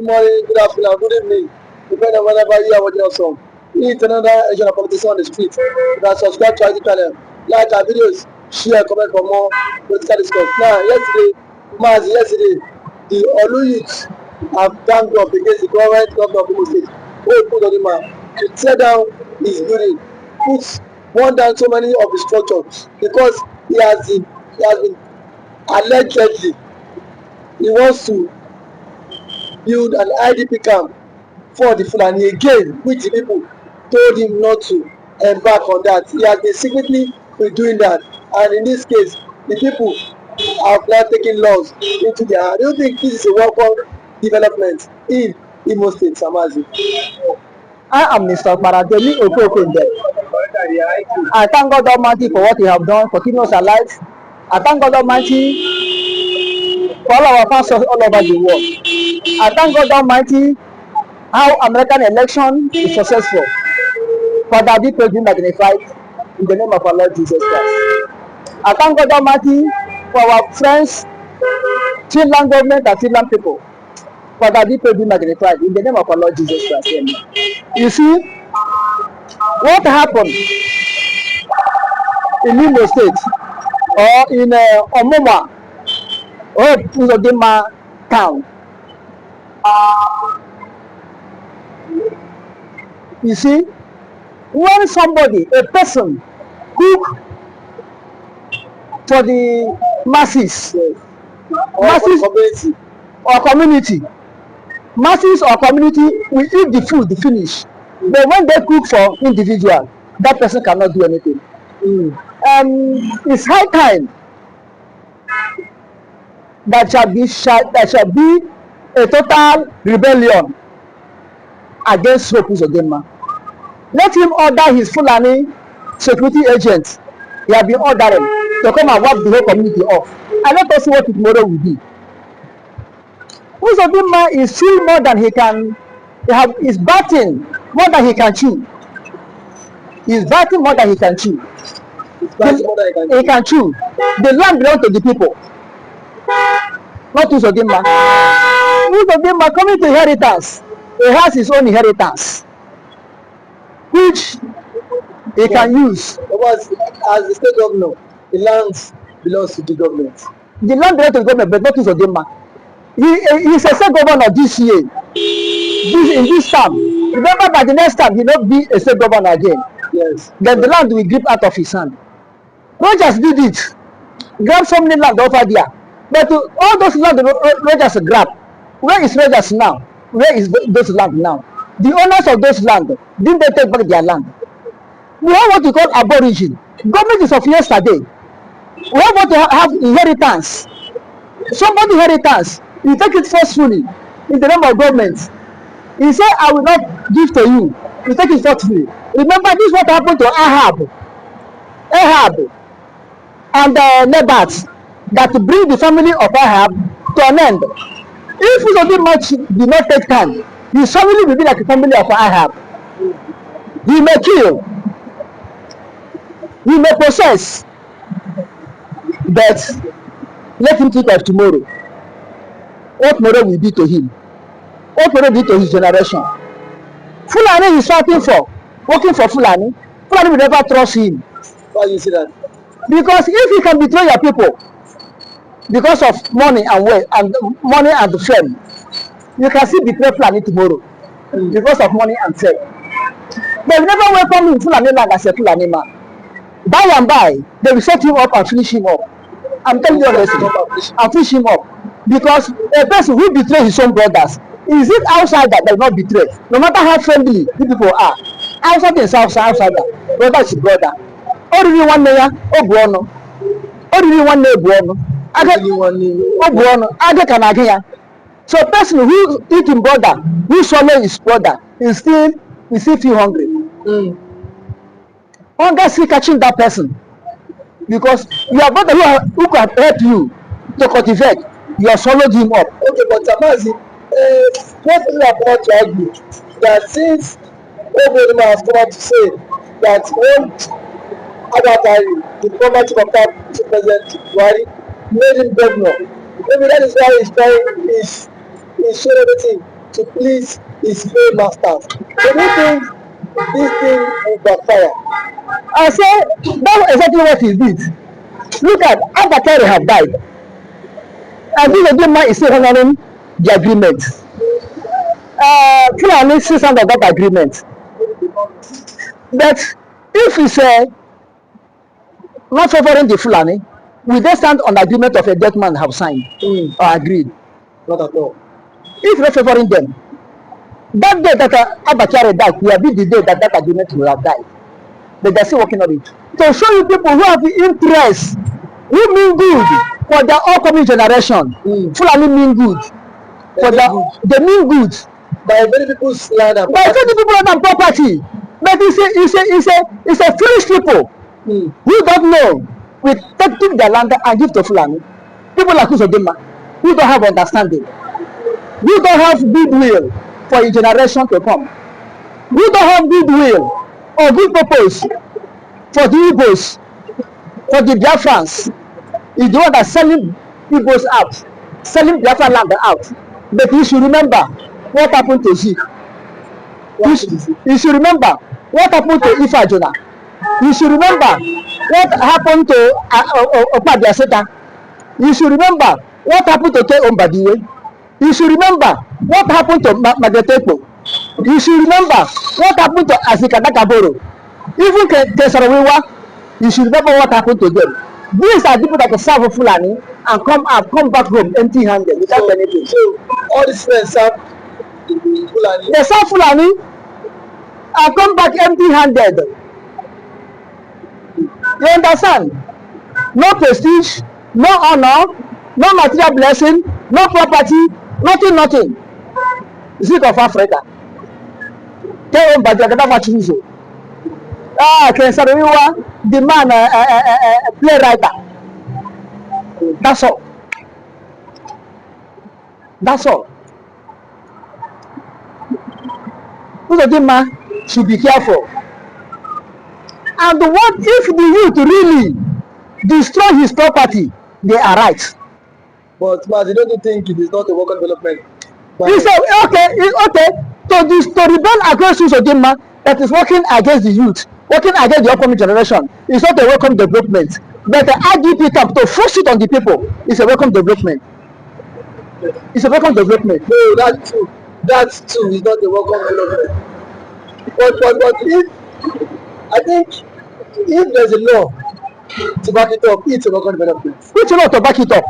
Good morning, good afternoon, good evening, depending on whenever you are watching us from. It's another edition of Politics on the Street. You can subscribe to our channel, like our videos, share, comment for more political discourse. Now, yesterday, the Olu youths have ganged up against the current governor of Imo State, YOUTHS, to tear down his building, put one down so many of the structures because he has been allegedly he wants to build an IDP camp for the Fulani again, which the people told him not to embark on that. He has been secretly doing that, and in this case, the people have now taken laws into their hands. I don't think this is a welcome development in Imo State, Samazi. I am Mr. Baradeli Okokende. I thank God Almighty for what He have done, for keeping us alive. I thank God Almighty for all our pastors all over the world. I thank God Almighty how American election is successful. Father, be praised, be magnified in the name of our Lord Jesus Christ. I thank God Almighty for our friends, Finland government and Finland people. Father, be praised, be magnified in the name of our Lord Jesus Christ. Amen. You see, what happened in Imo State or in Omoma or UZODIMA town? You see, when somebody, a person, cook for the masses, masses or community will eat the food, finish. But when they cook for individual, that person cannot do anything. It's high time that shall be a total rebellion against YOUTHS. Let him order his Fulani security agents. He have been ordering to come and wipe the whole community off. And let us see what tomorrow will be. YOUTHS is still more than he can. Is batting more than he can chew. He's batting more than he can chew. He can chew. The land belongs to the people, not UZODIMA. UZODIMA coming to inheritance. He has his own inheritance, which he can use. Because as the state governor, the land belongs to the government. The land belongs to the government, but not UZODIMA. He is a state governor this year, in this term. Remember that the next time he will not be a state governor again. Yes. Then the land will grip out of his hand. Rogers did it. Grab so many land over there. But all those land Rogers grab. Where is Rogers now? Where is those land now? The owners of those land, didn't they take back their land? We have what we call aborigine. Government is of yesterday. We have what we have inheritance. Somebody inheritance. You take it forcefully in the name of government. He said, I will not give to you. You take it forcefully. Remember, this is what happened to Ahab and Nebat, that bring the family of Ahab to an end. If UZODIMA did not take time, his family will be like the family of Ahab. He may kill, he may possess, but let him think of tomorrow. What tomorrow will be to him? What tomorrow will be to his generation? Fulani is fighting for, working for Fulani. Fulani will never trust him. Why do you say that? Because if he can betray your people because of money and wealth and money and fame, you can still betray Fulani tomorrow because of money and fame. They will never welcome him Fulani land as a Fulani man. By and by, they will set him up and finish him up. I'm telling you honestly, and finish him up. Because a person who betrays his own brothers, is it outsider that will not betray? No matter how friendly the people are, outside is outsider, brother is brother. Or do you want me? Oh, Buono. Or do you want me? Buono. I Buono. I can hear. So, a person who eat his brother, who swallow his brother, is still feel hungry. Hunger still catching that person. Because your brother who can help you to cultivate, you have swallowed him up. Okay, but Tamazi, what we are about to argue that since YOUTHS has come out to say that when Agatari, the former chief of staff to President Buhari, made him governor, maybe that is why he's showing everything to please his paymasters. So do you think this thing will backfire? I say that's exactly what he did. Look at Abakari have died, and this Odima is still honoring the agreement. Fulani still stand on that agreement. But if it's not favoring the Fulani, we just stand on the agreement of a dead man have signed or agreed. Not at all. If not favoring them, that day that Abakari died will be the day that that agreement will have died. But they're still working on it. To show you people who have the interest, who mean good for the upcoming generation. Fulani mean good. They mean good. By many people's land and by taking people land and property. But it's a foolish people who don't know. We take their land and give to Fulani. People like UZODIMA who don't have understanding, who don't have goodwill for a generation to come, who don't have goodwill or good purpose for the Igbos, for the Biafrans. Is the one that's selling Igbos out, selling Biafra land out. But you should remember what happened to Zik. You should remember what happened to Ifajona. You should remember what happened to Opadiaseta. You should remember what happened to K. Ombadiwe. You should remember what happened to Magetepo. You should remember what happened to Azikadakaboro. Even Kesarawiwa, you should remember what happened to them. These are people that serve Fulani and come back home empty-handed without anything. So all these friends serve Fulani. They serve Fulani and come back empty-handed. You understand? No prestige, no honor, no material blessing, no property, nothing. Zik of Africa. Tell him, but you're not choose. Kesarawiwa, the man, playwright. That's all. That's all. UZODIMA should be careful. And what if the youth really destroy his property? They are right. But Mazi, don't you think it is not a work development? He said, okay, to rebel against UZODIMA that is working against the youth, working against the upcoming generation, is not a welcome development. But the IDP camp to force it on the people is a welcome development. It's a welcome development. No, that too is not a welcome development. But I think if there's a law to back it up, it's a welcome development. Which law to back it up?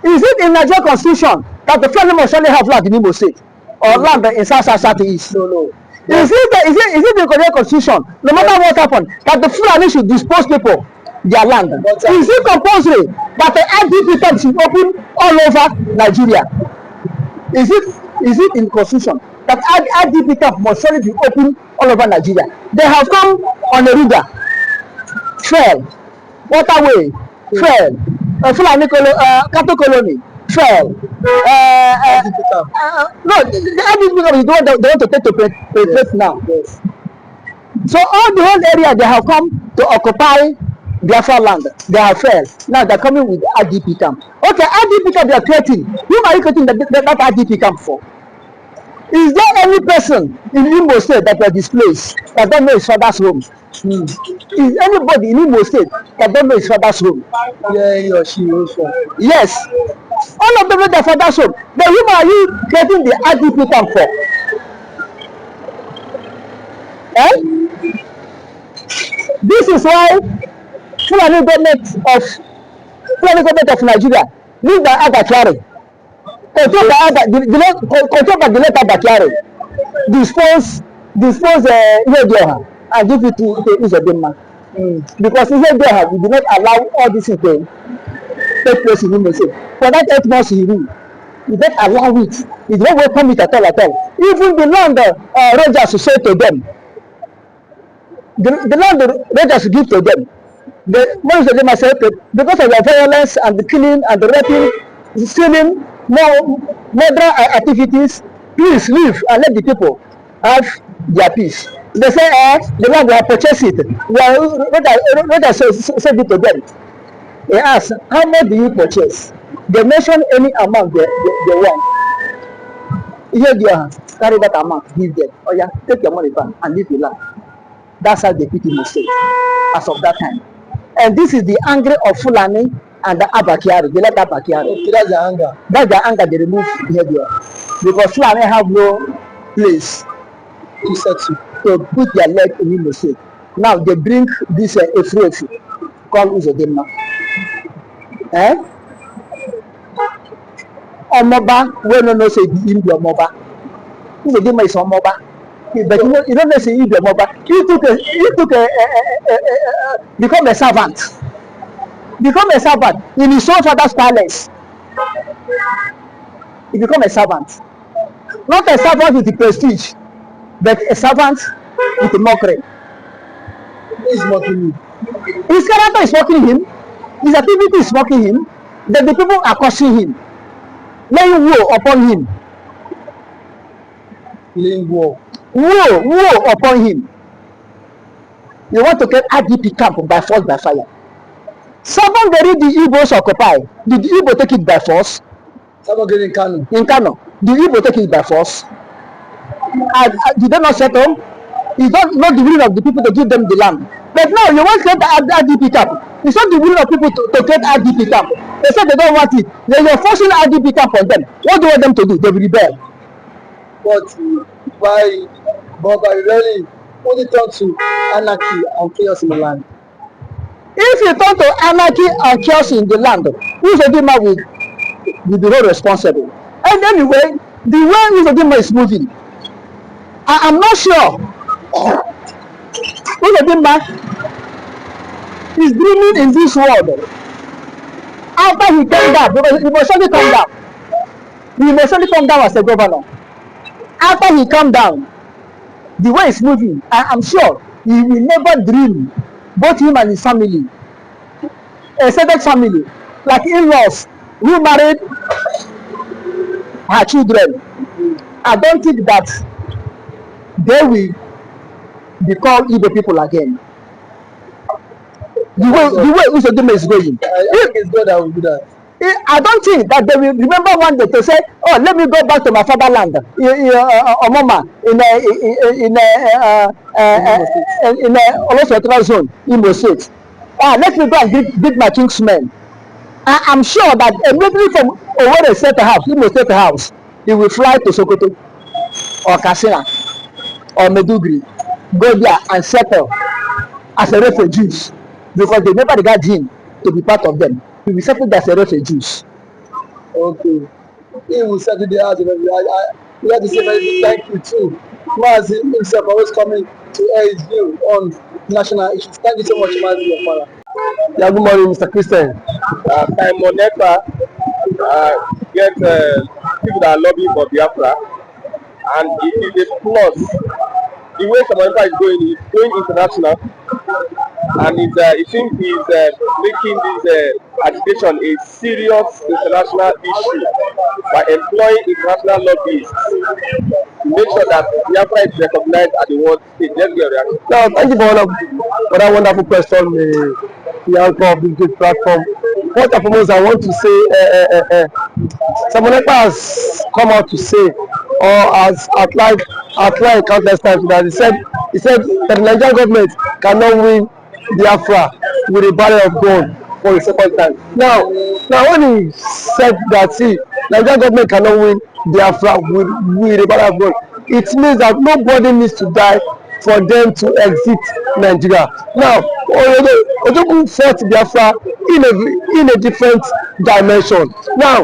Is it in Nigerian constitution that the Fulani must only have land in Imo State or land in South-South-East? No. Is it the Nigerian constitution, no matter what happened, that the Fulani should dispose people their land? Is it compulsory that the IDP camp should open all over Nigeria? Is it in the constitution that IDP camp must surely be open all over Nigeria? They have come on a river, trail, waterway, trail, Fulani cattle colony, trail. No, the IDP camp is the one that they want to take to penetrate now. Yes. So all the whole area they have come to occupy Biafra land. They have failed. Now they're coming with the IDP camp. Okay, IDP camp they are creating. Who are you creating that IDP camp for? Is there any person in Imo State that were displaced that don't know his father's home? Is anybody in Imo State that don't know his father's home? Yeah, he or she also. Yes. All of them know their father's home. Then who are you creating the IDP camp for? This is why Fulani government of Nigeria lead by Abakari, controlled by the late Abakari, dispose Yedioha and give it to UZODIMA. Because Yedioha did not allow all this thing to take place in Imo State. For that 8 months he ruled, he did not allow it. He did not welcome it at all. Even the land Rogers said to them, the land Rogers give to them. Most of them are said because of the violence and the killing and the raping, stealing, murder activities, please leave and let the people have their peace. They say, the land will purchase it. Well, Rogers said it to them. He asked, how much do you purchase? They mention any amount they want. Here they are, carry that amount, give them. Oh yeah, take your money back and leave the land. That's how they put in the state as of that time. And this is the anger of Fulani and the Abakiari. They like Abakiari. Okay, that's the anger. That's the anger they remove here because Fulani have no place to settle. To put their leg in Imo State. Now they bring this Efruefu called UZODIMA. Omoba, we no say the India Omoba. UZODIMA is Omoba. But you don't know say India Omoba. He took become a servant. Become a servant in his own father's palace. He become a servant. Not a servant with the prestige, but a servant with a mockery. Who is mocking him? His character is mocking him. His activity is mocking him. Then the people are cursing him, laying woe upon him. Laying woe Upon him. You want to get IDP camp by force, by fire. Sabongeri the Igbos occupy. Did the Igbo take it by force? Sabongeri in Kano. In Kano. The Igbo take it by force. Did they not settle? It's not the will of the people to give them the land. But now you want to get the IDP camp. It's not the will of people to get IDP camp. They said they don't want it. You're forcing IDP camp on them. What do you want them to do? They will rebel. But by really only turn to anarchy and chaos in the land. If you turn to anarchy and chaos in the land, UZODIMA will be not responsible. And anyway, the way UZODIMA is moving, I'm not sure. UZODIMA is dreaming in this world. After he came down, he must only come down. He must only come down as a governor. After he come down, the way he's moving, I'm sure he will never dream, both him and his family, a certain family, like in-laws who married her children. I don't think that they will be called Igbo people again. The way UZODIMA is going. I think it's God that will do that. I don't think that they will remember one day to say, "Oh, let me go back to my fatherland, Omoma, in a Olosotara zone, Imo State. Let me go and dig my kingsmen." I'm sure that immediately from Owerri State House, Imo State House, he will fly to Sokoto or Katsina or Maiduguri, go there and settle as a refugee because they never regard him to be part of them. He will settle as a refugee. Okay. He will settle the house. We have to say very big thank you too. Mazi himself always coming to air his view on national issues. Thank you so much, Mazi, your father. Yeah, good morning, Mr. Christian. Time Moneta get people that are lobbying for Biafra, and it is a plus. The way Moneta is going international, and it seems he's making this agitation a serious international issue by employing international lobbyists to make sure that Biafra is recognized at the world stage. Let's get a reaction. Now, thank you for that wonderful question, the anchor of this great platform. First and foremost, I want to say, Moneta has come out to say, or has outlined countless times that he said that the Nigerian government cannot win Biafra with a barrel of gold for the second time. Now when he said that, see, Nigerian government cannot win Biafra with a barrel of gold, it means that nobody needs to die for them to exit Nigeria. Now, Ojogun fought Biafra in a different dimension. Now,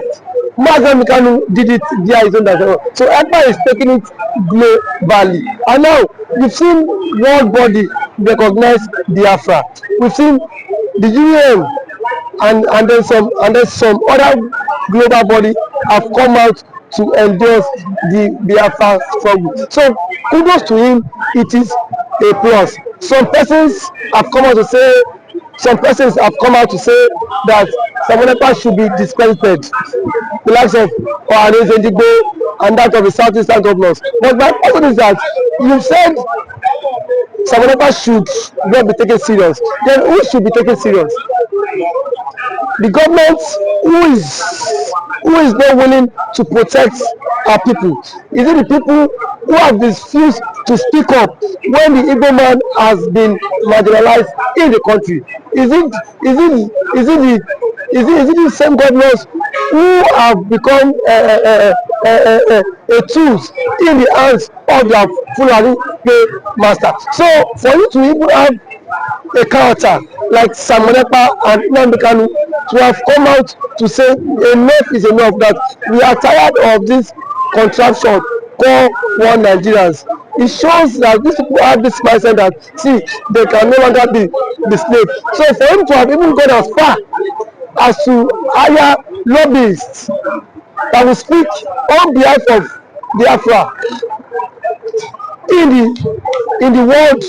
nnamdikanu did it via his own dimension. So Empire is taking it globally. And now, we've seen world body recognize Biafra. We've seen the UN and then some other global body have come out to endorse the Biafra struggle. So kudos to him, it is a plus. Some persons have come out to say that Moneta should be discredited, the likes of Ohanes Ndigbo and that of the Southeastern governors. But my question is that you said Moneta should not be taken serious. Then who should be taken serious? The government who is who is not willing to protect our people? Is it the people who have refused to speak up when the Igbo man has been marginalized in the country? Is it the same governors who have become a tools in the hands of their Fulani master? So for you to even have a character like Samonepa and nnamdikanu to have come out to say enough is enough, that we are tired of this contraption called one Nigerians. It shows that these people have this mindset that see they can no longer be slave. So for him to have even gone as far as to hire lobbyists that will speak on behalf of Biafra in the world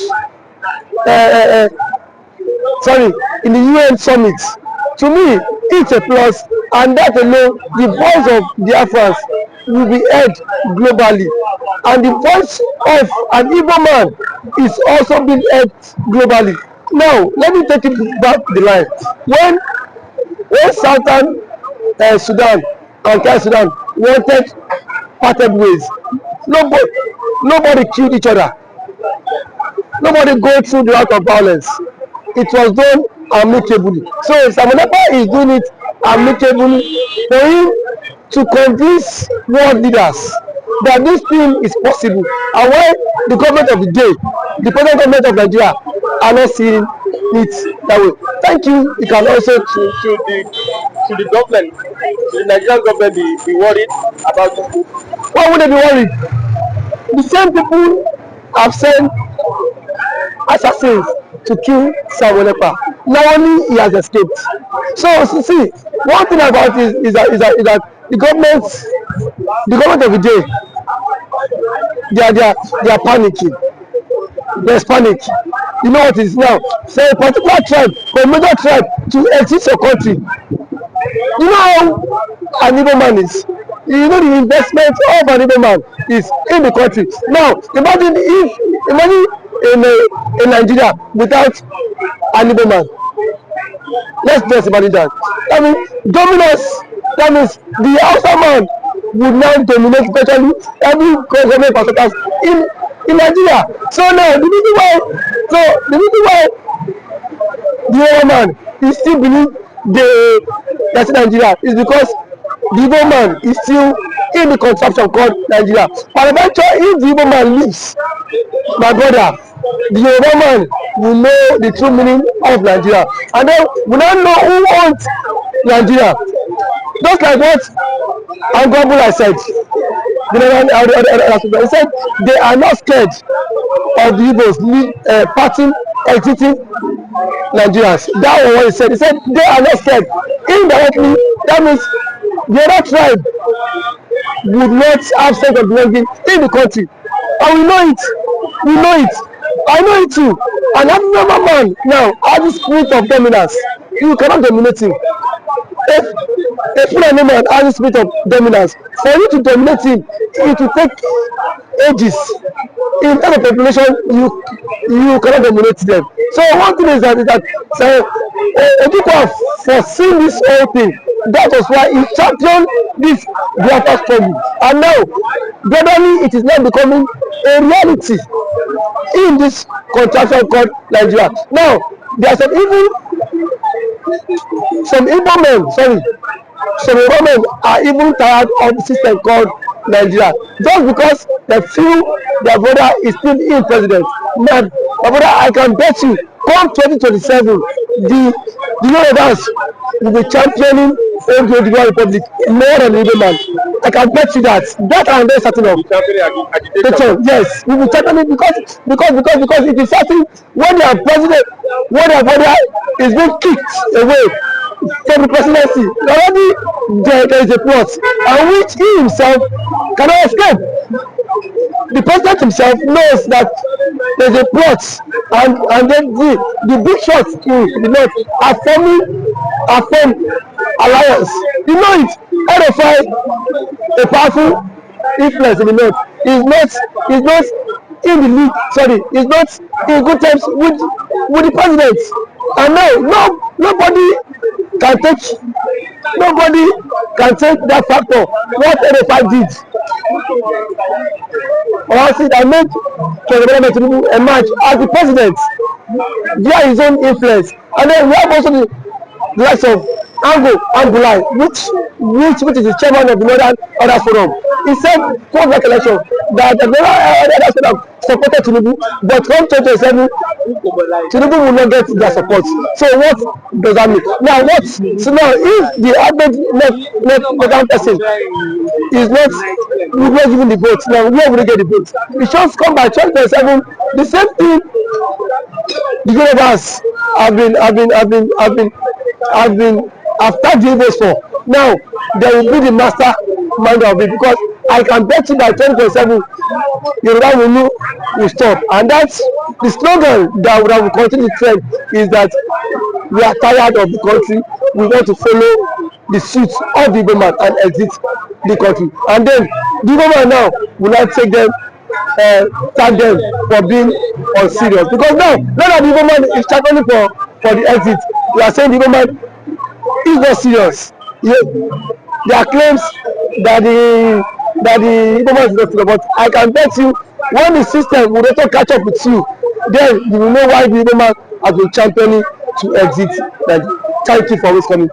in the UN summit, to me it's a plus, and that alone the voice of Biafrans will be heard globally, and the voice of an Igbo man is also being heard globally. Now let me take it back the line. When Southern Sudan and South Sudan wanted parted ways, nobody killed each other. Nobody go through the route of violence. It was done amicably. So Samonepa is doing it amicably for him to convince world leaders that this thing is possible. And why the government of the day, the present government of Nigeria, are not seeing it that way. Thank you. You can also should the government, should the Nigerian government be worried about this? Why would they be worried? The same people have sent assassins to kill Samonepa. Now only he has escaped. So see, one thing about it is that the government of the day, they are panicking. There's panic. You know what it is now? Say a particular tribe or a major tribe to exit your country. You know how an Igbo man is. You know the investment of an Igbo man is in the country. Now imagine in Nigeria without an Igbo man. Let's just imagine that. I mean, dominance. That means the Hausa man would now dominate virtually every government perspective in Nigeria. So now the reason why the Igbo man is still believe that's Nigeria is because the Igbo man is still in the contraption called Nigeria. But eventually, if the Igbo man leaves, my brother, the Igbo man will know the true meaning of Nigeria, and then we now know who owns Nigeria. Just like what Angwabula said, he said they are not scared of the Igbos parting, exiting Nigerians. That was what he said. He said they are not scared. Indirectly, that means the other tribe would not have sense of belonging in the country. And we know it. I know it too. And every man now has the spirit of dominance. You cannot dominate him. If a Fulani man has the spirit of dominance, for you to dominate him, it will take ages. In terms of population, you cannot dominate them. So one thing is that people have foreseen this whole thing. That was why he championed this Biafra struggle. And now, gradually, it is now becoming a reality in this contraction called Nigeria. Now, there are some Igbo men are even tired of the system called Nigeria, just because they feel their brother is still in president. Man, my brother, I can bet you, come 2027, the Yorubas will be championing the Republic more than the Igbo man. I can bet you that. That I'm very certain of. Yes, we will championing because it is certain when their president, when their brother is being kicked away from the presidency, already there is a plot, and which he himself cannot escape. The president himself knows that there is a plot, and then the big shots in the north are forming alliance. You know it. RFI, a powerful influence in the north, is not in the league. Sorry, is not in good terms with the president. And now nobody can take can take that factor. What NFI did, or I see that made President Tinubu emerge as the president via his own influence. And then we have also the likes of Ango Angulai, which is the chairman of the Northern Others Forum. He said, post that election, that the Northern Others Forum supported Tinubu, but come 2027, Tinubu will not get their support. So what does that mean? Now, so now if the average left person is not, will not giving the vote, now where will they get the vote? It just come by 2027, the same thing the universe have tagged the Igbos for. Now they will be the master mind of it, because I can bet you by 2027 Yoruba will stop. And that's the slogan that will continue to trend, is that we are tired of the country, we want to follow the suit of the government and exit the country. And then the government now will not take them, tag them for being unserious, because now that the government is challenging for the exit, we are saying the government is not serious. Yeah, there are claims that the government is not serious, but I can bet you when the system will also catch up with you, then you will know why the government has been championing to exit. Thank you for always coming.